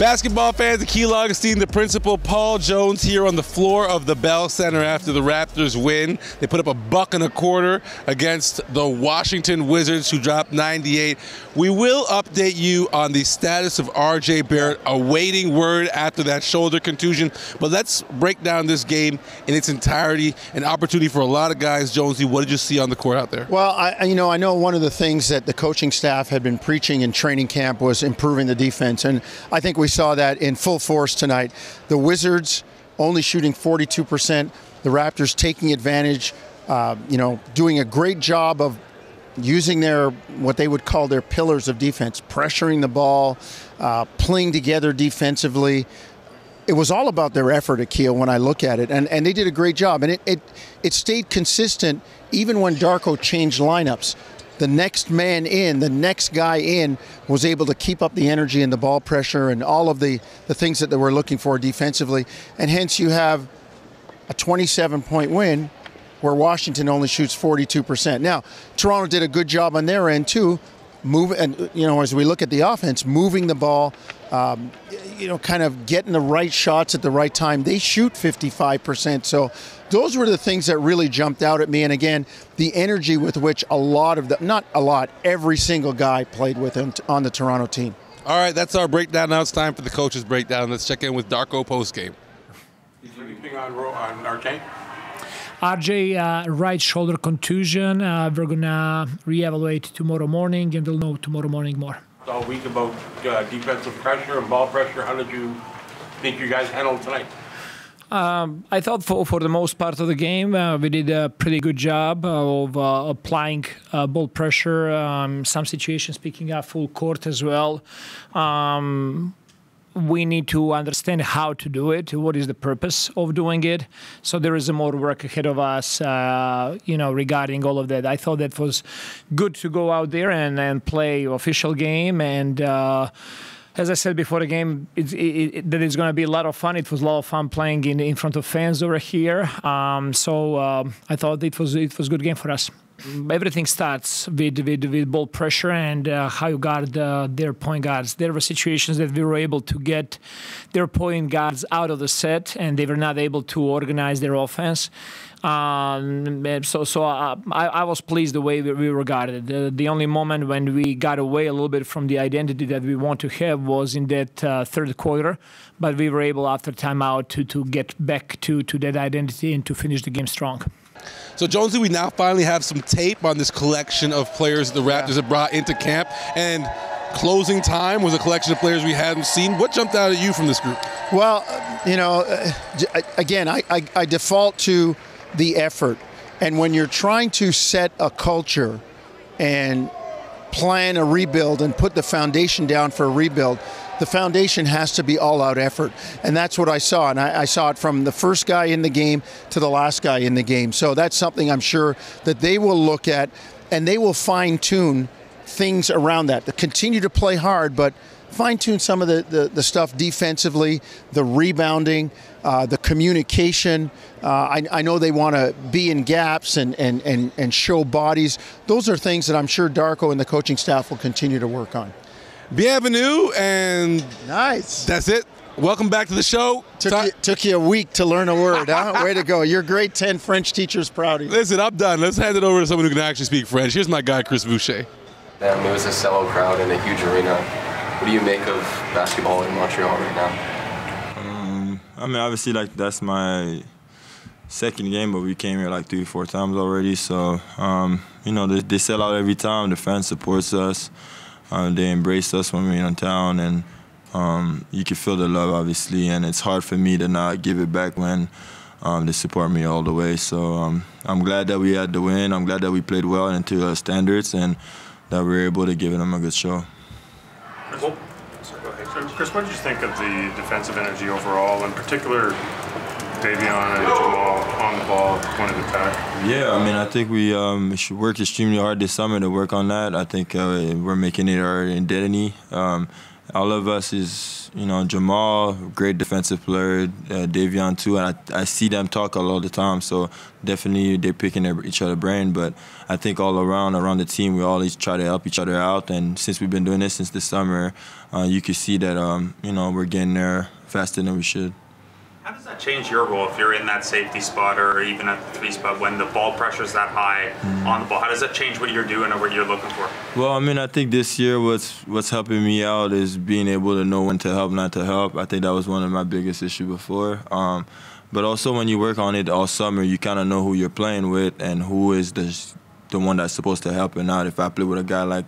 Basketball fans, Akil, Augustine, the principal, Paul Jones here on the floor of the Bell Center after the Raptors win. They put up a buck and a quarter against the Washington Wizards, who dropped 98. We will update you on the status of R.J. Barrett, awaiting word after that shoulder contusion. But let's break down this game in its entirety, an opportunity for a lot of guys. Jonesy, what did you see on the court out there? Well, I know one of the things that the coaching staff had been preaching in training camp was improving the defense, and I think we saw that in full force tonight. The Wizards only shooting 42%, the Raptors taking advantage, doing a great job of using their, what they would call their pillars of defense, pressuring the ball, playing together defensively. It was all about their effort, Akil, when I look at it, and they did a great job, and it stayed consistent even when Darko changed lineups. The next man in, the next guy in, was able to keep up the energy and the ball pressure and all of the things that they were looking for defensively. And hence you have a 27-point win where Washington only shoots 42%. Now, Toronto did a good job on their end too, as we look at the offense, moving the ball, kind of getting the right shots at the right time. They shoot 55%. So those were the things that really jumped out at me. And again, the energy with which every single guy played with him on the Toronto team. All right, that's our breakdown. Now it's time for the coach's breakdown. Let's check in with Darko postgame. Is there anything on RJ? RJ, right shoulder contusion. We're going to reevaluate tomorrow morning, and we'll know tomorrow morning more. All week about defensive pressure and ball pressure. How did you think you guys handled tonight? I thought for the most part of the game, we did a pretty good job of applying ball pressure, some situations picking up full court as well. We need to understand how to do it, what is the purpose of doing it. So there is more work ahead of us, regarding all of that. I thought that was good to go out there and play official game. And as I said before the game, that it's going to be a lot of fun. It was a lot of fun playing in front of fans over here. So I thought it was a good game for us. Everything starts with ball pressure and how you guard their point guards. There were situations that we were able to get their point guards out of the set, and they were not able to organize their offense. I was pleased the way we were guarded. The only moment when we got away a little bit from the identity that we want to have was in that third quarter, but we were able after timeout to get back to that identity and to finish the game strong. So, Jonesy, we now finally have some tape on this collection of players the Raptors have brought into camp. And closing time was a collection of players we hadn't seen. What jumped out at you from this group? Well, again, I default to the effort. And when you're trying to set a culture and plan a rebuild and put the foundation down for a rebuild, the foundation has to be all-out effort. And that's what I saw. And I saw it from the first guy in the game to the last guy in the game. So that's something I'm sure that they will look at, and they will fine-tune things around that. To continue to play hard, but fine-tune some of the stuff defensively, the rebounding, the communication. I know they want to be in gaps and show bodies. Those are things that I'm sure Darko and the coaching staff will continue to work on. Bienvenue, and nice. That's it. Welcome back to the show. Took you a week to learn a word, huh? Way to go. Your grade 10 French teacher's proud of you. Listen, I'm done. Let's hand it over to someone who can actually speak French. Here's my guy, Chris Boucher. It was a sellout crowd in a huge arena. What do you make of basketball in Montreal right now? Obviously, that's my second game, but we came here 3-4 times already. So, they sell out every time. The fans supports us. They embrace us when we're in town, and you can feel the love, obviously, and it's hard for me to not give it back when they support me all the way. So I'm glad that we had the win. I'm glad that we played well into our standards and that we were able to give them a good show. Chris, what did you think of the defensive energy overall, in particular Davion and Jamal on the ball, point of attack? Yeah, I think we should work extremely hard this summer to work on that. I think we're making it our identity. all of us is, Jamal, great defensive player, Davion too, and I see them talk a lot of the time, so definitely they're picking each other's brain, but I think all around the team, we always try to help each other out, and since we've been doing this since the summer, you can see that, we're getting there faster than we should. How does that change your role if you're in that safety spot or even at the 3 spot when the ball pressure is that high on the ball? How does that change what you're doing or what you're looking for? Well, I think this year what's helping me out is being able to know when to help, not to help. I think that was one of my biggest issues before. But also when you work on it all summer, you kind of know who you're playing with and who is the one that's supposed to help and not. If I play with a guy like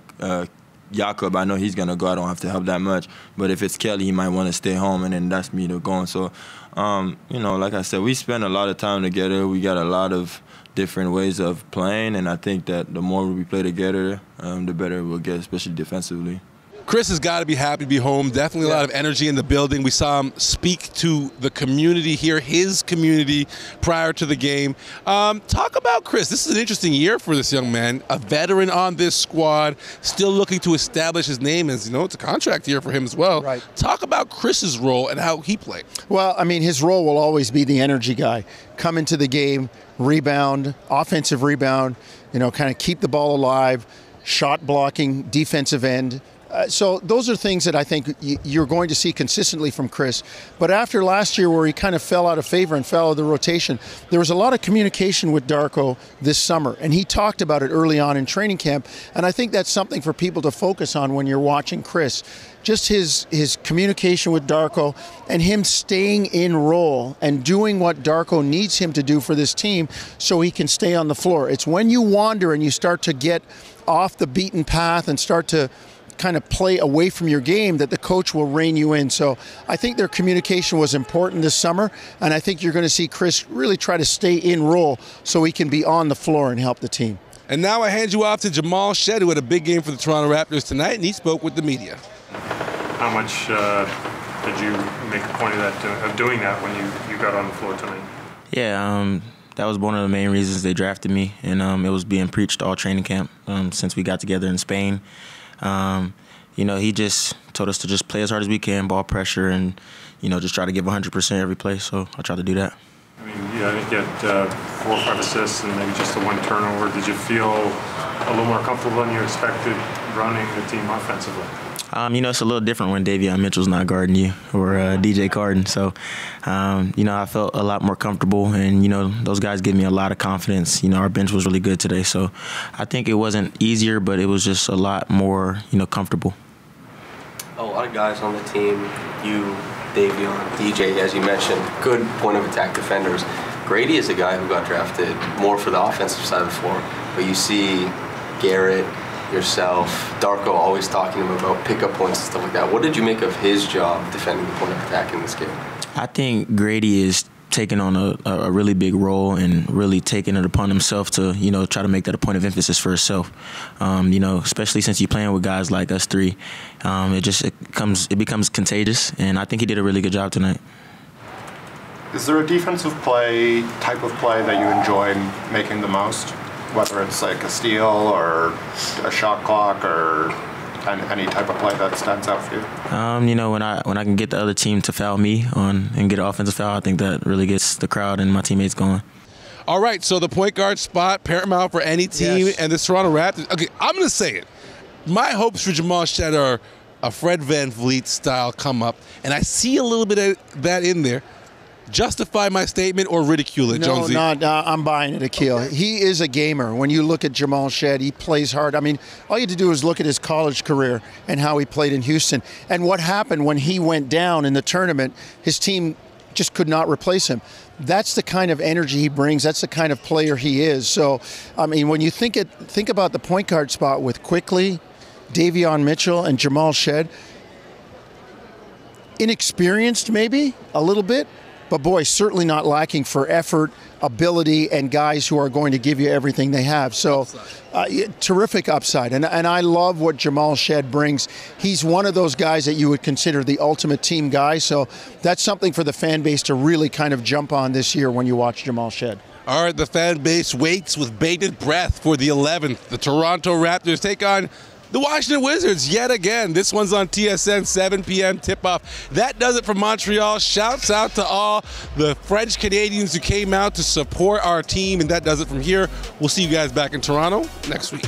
Jakob, I know he's going to go. I don't have to help that much. But if it's Kelly, he might want to stay home, and then that's me to go. So, like I said, we spend a lot of time together. We got a lot of different ways of playing, and I think that the more we play together, the better we'll get, especially defensively. Chris has got to be happy to be home. Definitely a lot of energy in the building. We saw him speak to the community here, his community, prior to the game. Talk about Chris. This is an interesting year for this young man, a veteran on this squad, still looking to establish his name. As it's a contract year for him as well. Right. Talk about Chris's role and how he played. Well, his role will always be the energy guy. Come into the game, rebound, offensive rebound, kind of keep the ball alive, shot blocking, defensive end. So those are things that I think you're going to see consistently from Chris. But after last year where he kind of fell out of favor and fell out of the rotation, there was a lot of communication with Darko this summer. And he talked about it early on in training camp. And I think that's something for people to focus on when you're watching Chris. Just his communication with Darko and him staying in role and doing what Darko needs him to do for this team so he can stay on the floor. It's when you wander and you start to get off the beaten path and start to kind of play away from your game that the coach will rein you in. So I think their communication was important this summer, and I think you're going to see Chris really try to stay in role so he can be on the floor and help the team. And now I hand you off to Jamal Shead, who had a big game for the Toronto Raptors tonight, and he spoke with the media. How much did you make a point of doing that when you got on the floor tonight? Yeah, that was one of the main reasons they drafted me, and it was being preached all training camp since we got together in Spain. He just told us to just play as hard as we can, ball pressure, and, just try to give 100% every play. So I tried to do that. I think you had 4 or 5 assists and maybe just the 1 turnover. Did you feel a little more comfortable than you expected running the team offensively? It's a little different when Davion Mitchell's not guarding you or DJ Carden. So, I felt a lot more comfortable, and, those guys give me a lot of confidence. Our bench was really good today. So I think it wasn't easier, but it was just a lot more, comfortable. A lot of guys on the team, you, Davion, DJ, as you mentioned, good point of attack defenders. Grady is a guy who got drafted more for the offensive side of the floor, but you see Garrett, yourself, Darko always talking to him about pickup points and stuff like that. What did you make of his job defending the point of attack in this game? I think Grady is taking on a really big role and really taking it upon himself to, try to make that a point of emphasis for himself. Especially since you're playing with guys like us 3, it becomes contagious, and I think he did a really good job tonight. Is there a defensive type of play that you enjoy making the most? Whether it's like a steal or a shot clock or any type of play that stands out for you? When I can get the other team to foul me and get an offensive foul, I think that really gets the crowd and my teammates going. All right, so the point guard spot, paramount for any team, and the Toronto Raptors. Okay, I'm going to say it. My hopes for Jamal Shead are a Fred VanVleet style come up, and I see a little bit of that in there. Justify my statement or ridicule it, Jonesy? No, I'm buying it, Akil. Okay. He is a gamer. When you look at Jamal Shead, he plays hard. All you have to do is look at his college career and how he played in Houston. And what happened when he went down in the tournament, his team just could not replace him. That's the kind of energy he brings. That's the kind of player he is. So, when you think about the point guard spot with Quickly, Davion Mitchell, and Jamal Shead, inexperienced maybe a little bit, but boy, certainly not lacking for effort, ability, and guys who are going to give you everything they have. So, terrific upside. And I love what Jamal Shead brings. He's one of those guys that you would consider the ultimate team guy. So that's something for the fan base to really kind of jump on this year when you watch Jamal Shead. All right, the fan base waits with bated breath for the 11th. The Toronto Raptors take on the Washington Wizards yet again. This one's on TSN, 7 p.m. tip-off. That does it for Montreal. Shouts out to all the French Canadians who came out to support our team, and that does it from here. We'll see you guys back in Toronto next week.